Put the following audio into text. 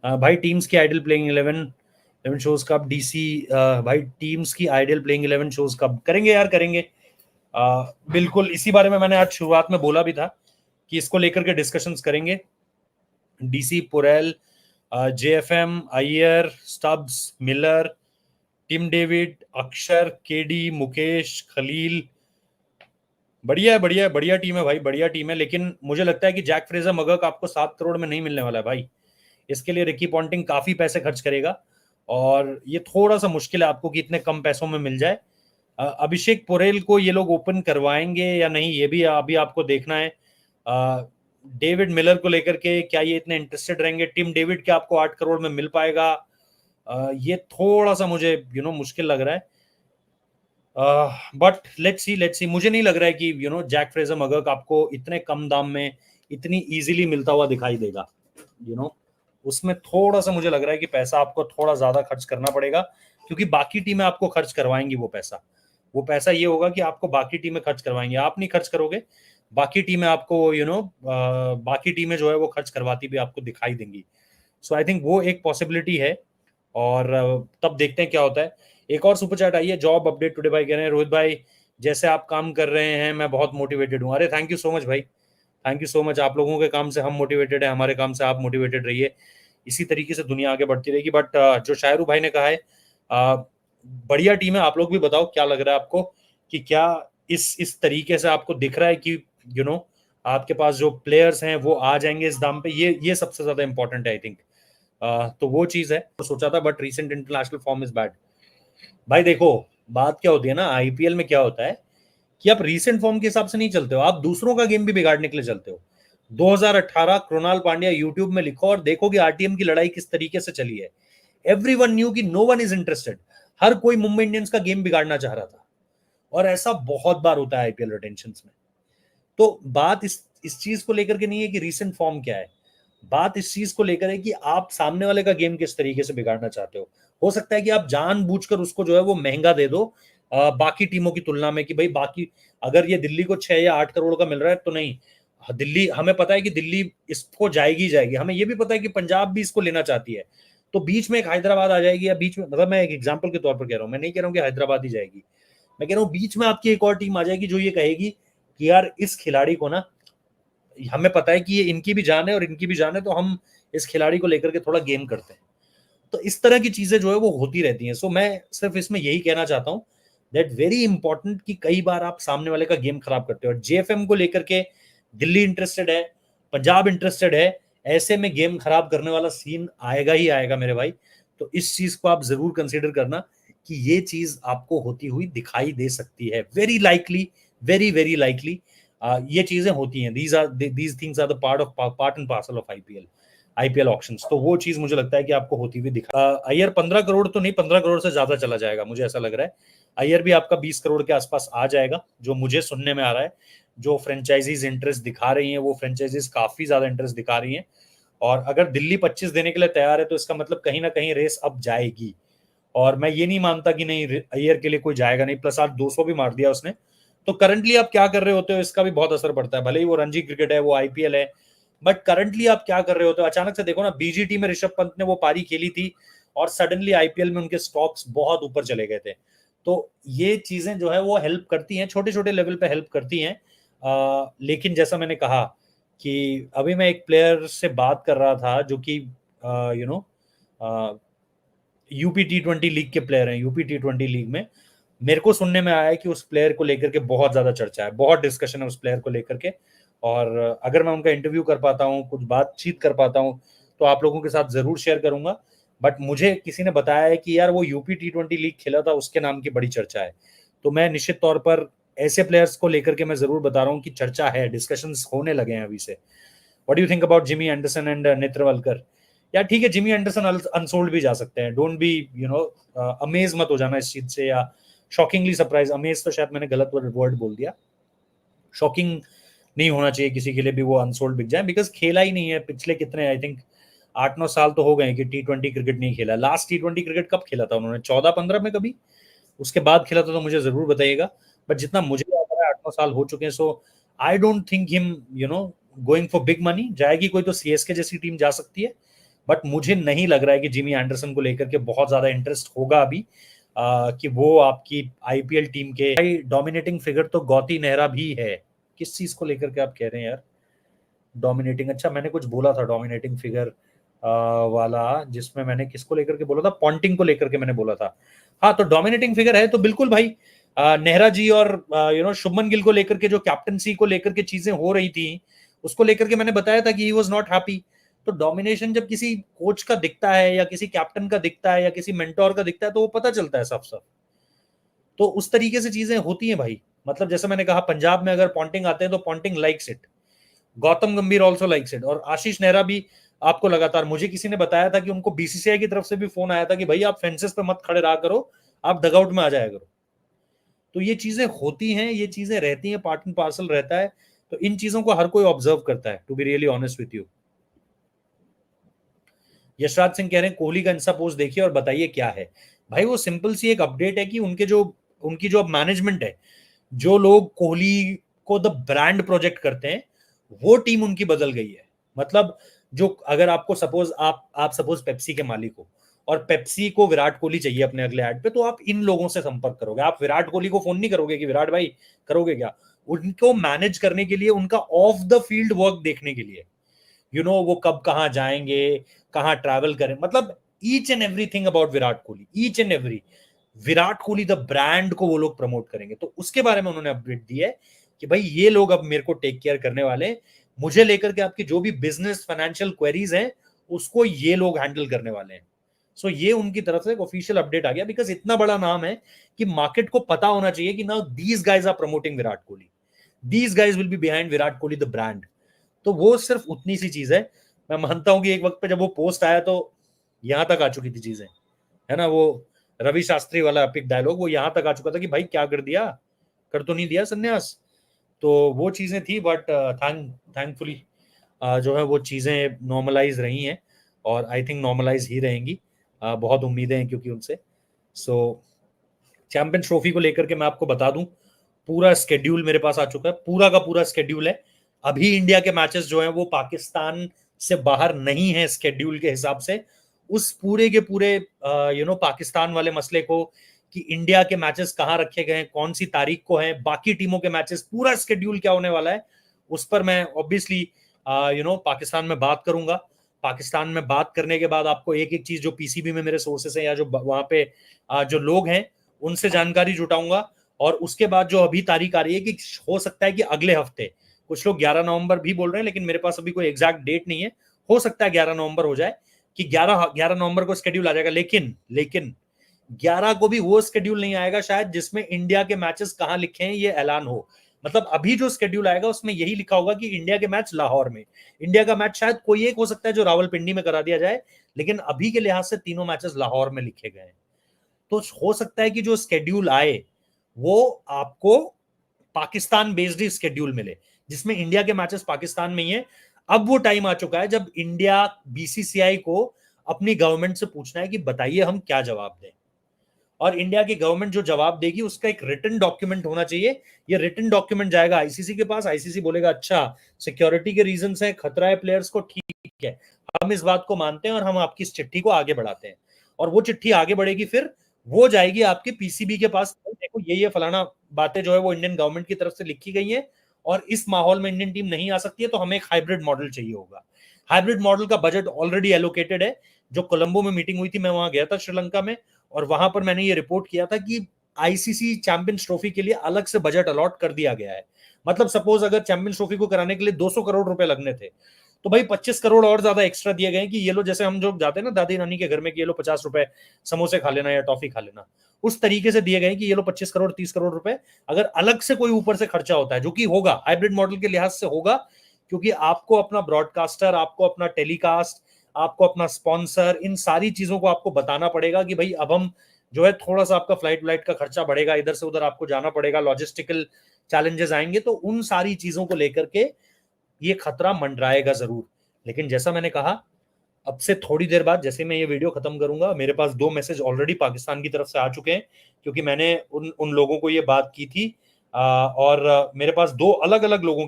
भाई टीम्स की ideal playing 11 11 shows कब डीसी, भाई टीम्स की आइडियल प्लेइंग 11 शोज कब करेंगे यार, करेंगे। बिल्कुल इसी बारे में मैंने आज शुरुआत में बोला भी था कि इसको लेकर के डिस्कशंस करेंगे। DC, Porel, JFM, Iyer, Stubbs, Miller, Tim David, Axar, KD, Mukesh, Khaleel. बढ़िया है, बढ़िया है, बढ़िया टीम है भाई, बढ़िया टीम है। लेकिन मुझे लगता है कि जैक फ्रेजर मगर्क आपको 7 करोड़ में नहीं मिलने वाला है भाई। इसके लिए रिकी पॉन्टिंग काफी पैसे खर्च करेगा और ये थोड़ा सा मुश्किल है आपको कि इतने कम पैसों में मिल जाए। अभिषेक पोरेल को ये लोग ओपन करवाएंगे या नहीं, ये भी अभी आपको देखना है। डेविड मिलर को लेकर के क्या ये इतने इंटरेस्टेड रहेंगे? टिम डेविड के आपको 8 करोड़ में मिल पाएगा? ये थोड़ा सा मुझे मुश्किल लग रहा है। बट लेट्स सी मुझे नहीं लग रहा है कि जैक फ्रेजर मगर्क आपको इतने कम दाम में इतनी इजीली मिलता हुआ दिखाई देगा। उसमें थोड़ा सा मुझे लग रहा है कि पैसा आपको थोड़ा ज्यादा खर्च करना पड़ेगा, क्योंकि बाकी टीमें आपको खर्च करवाएंगी वो पैसा ये होगा कि आपको बाकी टीमें खर्च करवाएंगे, आप नहीं खर्च करोगे। बाकी टीमें आपको बाकी टीमें जो है वो खर्च करवाती भी आपको दिखाई देंगी। सो आई थिंक वो एक पॉसिबिलिटी है। और तब देखते हैं क्या होता है। एक और सुपर चैट आई है, जॉब अपडेट टुडे भाई कह रहे हैं, रोहित भाई जैसे आप काम कर रहे हैं मैं बहुत मोटिवेटेड हूँ। अरे थैंक यू सो मच भाई, थैंक यू सो मच। आप लोगों के काम से हम मोटिवेटेड है, हमारे काम से आप मोटिवेटेड रहिए। इसी तरीके से दुनिया आगे बढ़ती रहेगी। बट जो शायरू भाई ने कहा है, बढ़िया टीम है। आप लोग भी बताओ क्या लग रहा है आपको, कि क्या इस तरीके से आपको दिख रहा है कि आपके पास जो प्लेयर्स हैं वो आ जाएंगे इस दाम पे? ये सबसे ज्यादा इंपॉर्टेंट है आई थिंक। तो वो चीज है, तो सोचा था। But recent international form is bad. भाई देखो, बात क्या होती है ना, आईपीएल में क्या होता है कि आप रीसेंट फॉर्म के हिसाब से नहीं चलते हो, आप दूसरों का गेम भी बिगाड़ने के लिए चलते हो। 2018 कृणाल पांड्या, यूट्यूब में लिखो और देखो कि आरटीएम की लड़ाई किस तरीके से चली है। एवरीवन न्यू कि नो वन इज इंटरेस्टेड। हर कोई मुंबई इंडियंस का गेम बिगाड़ना चाह रहा था, और ऐसा बहुत बार होता है आईपीएल रिटेंशन में। तो बात इस चीज को लेकर के नहीं है कि रीसेंट फॉर्म क्या है, बात इस चीज को लेकर है कि आप सामने वाले का गेम किस तरीके से बिगाड़ना चाहते हो सकता है कि आप जानबूझकर उसको जो है वो महंगा दे दो बाकी टीमों की तुलना में, कि भाई बाकी अगर ये दिल्ली को 6 या 8 करोड़ का मिल रहा है तो नहीं, दिल्ली, हमें पता है कि दिल्ली इसको जाएगी जाएगी, हमें ये भी पता है कि पंजाब भी इसको लेना चाहती है, तो बीच में एक हैदराबाद आ जाएगी, या बीच में, मतलब मैं एक एग्जांपल के तौर पर कह रहा हूं, मैं नहीं कह रहा हूं कि हैदराबाद ही जाएगी, मैं कह रहा हूं बीच में आपकी एक और टीम आ जाएगी जो ये कहेगी कि यार इस खिलाड़ी को ना, हमें पता है कि ये इनकी भी जान है और इनकी भी जान है, तो हम इस खिलाड़ी को लेकर के थोड़ा गेम करते हैं। तो इस तरह की चीजें जो है वो होती रहती हैं। सो मैं सिर्फ इसमें यही कहना चाहता हूं दैट वेरी इंपॉर्टेंट कि कई बार आप सामने वाले का गेम खराब करते हो। और जेएफएम को लेकर के दिल्ली इंटरेस्टेड है, पंजाब इंटरेस्टेड है, ऐसे में गेम खराब करने वाला सीन आएगा ही आएगा मेरे भाई। तो इस चीज को आप जरूर कंसिडर करना कि ये चीज आपको होती हुई दिखाई दे सकती है, very likely, very very likely. ये चीजें होती हैं, these things are the part and parcel of IPL auctions. तो वो चीज मुझे लगता है कि आपको होती हुई दिखा। अय्यर 15 करोड़ तो नहीं, 15 करोड़ से ज्यादा चला जाएगा, मुझे ऐसा लग रहा है। अय्यर भी आपका 20 करोड़ के आसपास आ जाएगा, जो मुझे सुनने में आ रहा है। जो फ्रेंचाइजीज इंटरेस्ट दिखा रही हैं, वो फ्रेंचाइजीज काफी ज्यादा इंटरेस्ट दिखा रही हैं। और अगर दिल्ली 25 देने के लिए तैयार है तो इसका मतलब कहीं ना कहीं रेस अब जाएगी। और मैं ये नहीं मानता कि नहीं, अय्यर के लिए कोई जाएगा नहीं। प्लस आज 200 भी मार दिया उसने। तो करंटली आप क्या कर रहे होते हो इसका भी बहुत असर पड़ता है। भले ही वो रणजी क्रिकेट है, वो आईपीएल है, बट करंटली आप क्या कर रहे होते हो। अचानक से देखो ना, बीजीटी में ऋषभ पंत ने वो पारी खेली थी और सडनली आईपीएल में उनके स्टॉक्स बहुत ऊपर चले गए थे। तो ये चीजें जो है वो हेल्प करती हैं, छोटे छोटे लेवल पे हेल्प करती हैं। लेकिन जैसा मैंने कहा कि अभी मैं एक प्लेयर से बात कर रहा था जो कि you know UP T20 league के प्लेयर हैं। यूपी T20 लीग में मेरे को सुनने में आया है कि उस प्लेयर को लेकर के बहुत ज्यादा चर्चा है, बहुत डिस्कशन है उस प्लेयर को लेकर के। और अगर मैं उनका इंटरव्यू कर पाता हूँ, कुछ बातचीत कर पाता हूँ, तो आप लोगों के साथ जरूर शेयर करूंगा। बट मुझे किसी ने बताया है कि यार वो यूपी T20 लीग खेला था, उसके नाम की बड़ी चर्चा है। तो मैं निश्चित तौर पर ऐसे प्लेयर्स को लेकर के मैं जरूर बता रहा हूँ कि चर्चा है, डिस्कशंस होने लगे हैं अभी से। What do you think about Jimmy Anderson and Netravalkar? यार ठीक है, जिमी एंडरसन अनसोल्ड भी जा सकते हैं, डोंट बी अमेज मत हो जाना इस चीज से, या शॉकिंगली सरप्राइज, अमेज तो शायद मैंने गलत वर्ड बोल दिया। शॉकिंग नहीं होना चाहिए किसी के लिए भी वो अनसोल्ड बिक जाए, बिकॉज खेला ही नहीं है पिछले कितने, आई थिंक 8-9 साल तो हो गए कि T20 क्रिकेट नहीं खेला। लास्ट T20 क्रिकेट कब खेला था उन्होंने? 14-15 में कभी, उसके बाद खेला था तो मुझे जरूर बताइएगा। बट जितना मुझे याद है 8-9 साल हो चुके हैं। So I don't think him going for big money. जाएगी कोई तो सीएसके जैसी टीम जा सकती है, बट मुझे नहीं लग रहा है कि जिमी एंडरसन को लेकर के बहुत ज्यादा इंटरेस्ट होगा अभी, कि वो आपकी आईपीएल टीम के डोमिनेटिंग फिगर तो गौती नेहरा भी है। किस चीज को लेकर के आप कह रहे हैं यार डोमिनेटिंग? अच्छा, मैंने कुछ बोला था डोमिनेटिंग फिगर वाला, जिसमें मैंने किसको लेकर के बोला था, पॉन्टिंग को लेकर के मैंने बोला था। हाँ, तो डोमिनेटिंग फिगर है तो बिल्कुल भाई, नेहरा जी और शुभमन गिल को लेकर के जो कैप्टनसी को लेकर के चीजें हो रही थी, उसको लेकर के मैंने बताया था कि ही वाज नॉट हैप्पी। तो डोमिनेशन जब किसी कोच का दिखता है या किसी कैप्टन का दिखता है या किसी मेंटोर का दिखता है तो वो पता चलता है साफ साफ। तो उस तरीके से चीजें होती हैं भाई। मतलब जैसे मैंने कहा, पंजाब में अगर पॉन्टिंग आते हैं तो पॉन्टिंग लाइक्स इट, गौतम गंभीर ऑल्सो लाइक्स इट, और आशीष नेहरा भी आपको लगातार, मुझे किसी ने बताया था कि उनको बीसीसीआई की तरफ से भी फोन आया था कि भाई आप फेंसेस पे मत खड़े रहा करो, आप डगआउट में आ जाया करो। तो ये चीजें होती हैं, ये चीजें रहती हैं, पार्ट एंड पार्सल रहता है। तो इन चीजों को हर कोई ऑब्जर्व करता है, to be really honest with you. Yashraj Singh कह रहे हैं कोहली का इंस्टा पोस्ट देखिए और बताइए क्या है। भाई वो सिंपल सी एक अपडेट है कि उनकी जो मैनेजमेंट है, जो लोग कोहली को द ब्रांड प्रोजेक्ट करते हैं, वो टीम उनकी बदल गई है। मतलब जो, अगर आपको सपोज आप सपोज पेप्सी के मालिक हो और पेप्सी को विराट कोहली चाहिए अपने अगले एड पे, तो आप इन लोगों से संपर्क करोगे। आप विराट कोहली को फोन नहीं करोगे कि विराट भाई करोगे क्या। उनको मैनेज करने के लिए, उनका ऑफ द फील्ड वर्क देखने के लिए, वो कब कहाँ जाएंगे, कहाँ ट्रैवल करें, मतलब each and everything about Virat Kohli, each and every Virat Kohli the brand को वो लोग प्रमोट करेंगे। तो उसके बारे में उन्होंने अपडेट दी है कि भाई ये लोग अब मेरे को टेक केयर करने वाले हैं, मुझे लेकर के आपकी जो भी बिजनेस फाइनेंशियल क्वेरीज हैं उसको ये लोग हैंडल करने वाले हैं। सो ये उनकी तरफ से एक ऑफिशियल अपडेट आ गया, बिकॉज इतना बड़ा नाम है कि मार्केट को पता होना चाहिए कि now these guys are promoting Virat Kohli, these guys will be behind Virat Kohli the brand. तो वो सिर्फ उतनी सी चीज है। मैं मानता हूं कि एक वक्त पे जब वो पोस्ट आया तो यहां तक आ चुकी थी चीजें, है ना, वो रवि शास्त्री वाला एपिक डायलॉग वो यहां तक आ चुका था कि भाई क्या कर दिया, कर तो नहीं दिया संन्यास। तो वो चीजें थी, बट थैंकफुली जो है वो चीजें नॉर्मलाइज रही हैं, और आई थिंक नॉर्मलाइज ही रहेंगी। बहुत उम्मीदें हैं क्योंकि उनसे। सो चैंपियंस ट्रॉफी को लेकर के मैं आपको बता दूं, पूरा स्केड्यूल मेरे पास आ चुका है, पूरा का पूरा स्केड्यूल है। अभी इंडिया के मैचेस जो हैं वो पाकिस्तान से बाहर नहीं है स्केड्यूल के हिसाब से। उस पूरे के पूरे पाकिस्तान वाले मसले को, कि इंडिया के मैचेस कहाँ रखे गए हैं, कौन सी तारीख को हैं, बाकी टीमों के मैचेस, पूरा स्केड्यूल क्या होने वाला है, उस पर मैं ऑब्वियसली पाकिस्तान में बात करूंगा। पाकिस्तान में बात करने के बाद आपको एक एक चीज जो पीसीबी में मेरे सोर्सेस हैं या जो वहां पे जो लोग हैं उनसे जानकारी जुटाऊंगा। और उसके बाद जो अभी तारीख आ रही है कि हो सकता है कि अगले हफ्ते, कुछ लोग 11 नवंबर भी बोल रहे हैं, लेकिन मेरे पास अभी कोई एग्जैक्ट डेट नहीं है, हो सकता है 11 नवंबर हो जाए, कि 11 नवंबर को स्केड्यूल आ जाएगा। लेकिन 11 को भी वो स्केड्यूल नहीं आएगा शायद जिसमें इंडिया के मैचेस कहां लिखे हैं ये ऐलान हो। मतलब अभी जो स्केड्यूल आएगा उसमें यही लिखा होगा कि इंडिया के मैच लाहौर में, इंडिया का मैच शायद कोई एक हो सकता है जो रावलपिंडी में करा दिया जाए, लेकिन अभी के लिहाज से तीनों मैचेस लाहौर में लिखे गए हैं। तो हो सकता है कि जो स्केड्यूल आए वो आपको पाकिस्तान बेस्ड स्केड्यूल मिले, जिसमें इंडिया के मैचेस पाकिस्तान में ही है। अब वो टाइम आ चुका है जब इंडिया बीसीसीआई को अपनी गवर्नमेंट से पूछना है कि बताइए हम क्या जवाब दें, और इंडिया की गवर्नमेंट जो जवाब देगी उसका एक रिटन डॉक्यूमेंट होना चाहिए। ये रिटन डॉक्यूमेंट जाएगा आईसीसी के पास, आईसीसी बोलेगा अच्छा सिक्योरिटी के रीजन है, खतरा है प्लेयर्स को, ठीक है, हम इस बात को मानते हैं और हम आपकी इस चिट्ठी को आगे बढ़ाते हैं। और वो चिट्ठी आगे बढ़ेगी, फिर वो जाएगी आपके पीसीबी के पास, देखो ये फलाना बातें जो है वो इंडियन गवर्नमेंट की तरफ से लिखी गई है, और इस माहौल में इंडियन टीम नहीं आ सकती है, तो हमें एक हाइब्रिड मॉडल चाहिए होगा। हाइब्रिड मॉडल का बजट ऑलरेडी एलोकेटेड है। जो कोलंबो में मीटिंग हुई थी, मैं वहां गया था श्रीलंका में, और वहां पर मैंने ये रिपोर्ट किया था कि आईसीसी चैंपियंस ट्रॉफी के लिए अलग से बजट अलॉट कर दिया गया है। मतलब सपोज अगर चैंपियंस ट्रॉफी को कराने के लिए 200 करोड़ रुपए लगने थे, तो भाई 25 करोड़ और ज्यादा एक्स्ट्रा दिए गए कि ये लो, जैसे हम जो जाते हैं ना दादी नानी के घर में कि ये लो 50 रुपए समोसे खा लेना या टॉफी खा लेना, उस तरीके से दिए गए कि ये लो 25 करोड़ 30 करोड़ रुपए। अगर अलग से कोई ऊपर से खर्चा होता है, जो कि होगा हाइब्रिड मॉडल के लिहाज से होगा, क्योंकि आपको अपना ब्रॉडकास्टर, आपको अपना टेलीकास्ट, आपको अपना स्पॉन्सर, इन सारी चीजों को आपको बताना पड़ेगा कि भाई अब हम जो है थोड़ा सा आपका फ्लाइट का खर्चा बढ़ेगा, इधर से उधर आपको जाना पड़ेगा, लॉजिस्टिकल चैलेंजेस आएंगे, तो उन सारी चीजों को लेकर के ये खतरा मंडराएगा जरूर। लेकिन जैसा मैंने कहा, अब से थोड़ी देर बाद जैसे मैं ये वीडियो खत्म करूंगा, मेरे पास 2 मैसेज ऑलरेडी पाकिस्तान की तरफ से आ चुके हैं, क्योंकि मैंने उन लोगों को ये बात की थी, और मेरे पास 2 अलग अलग लोगों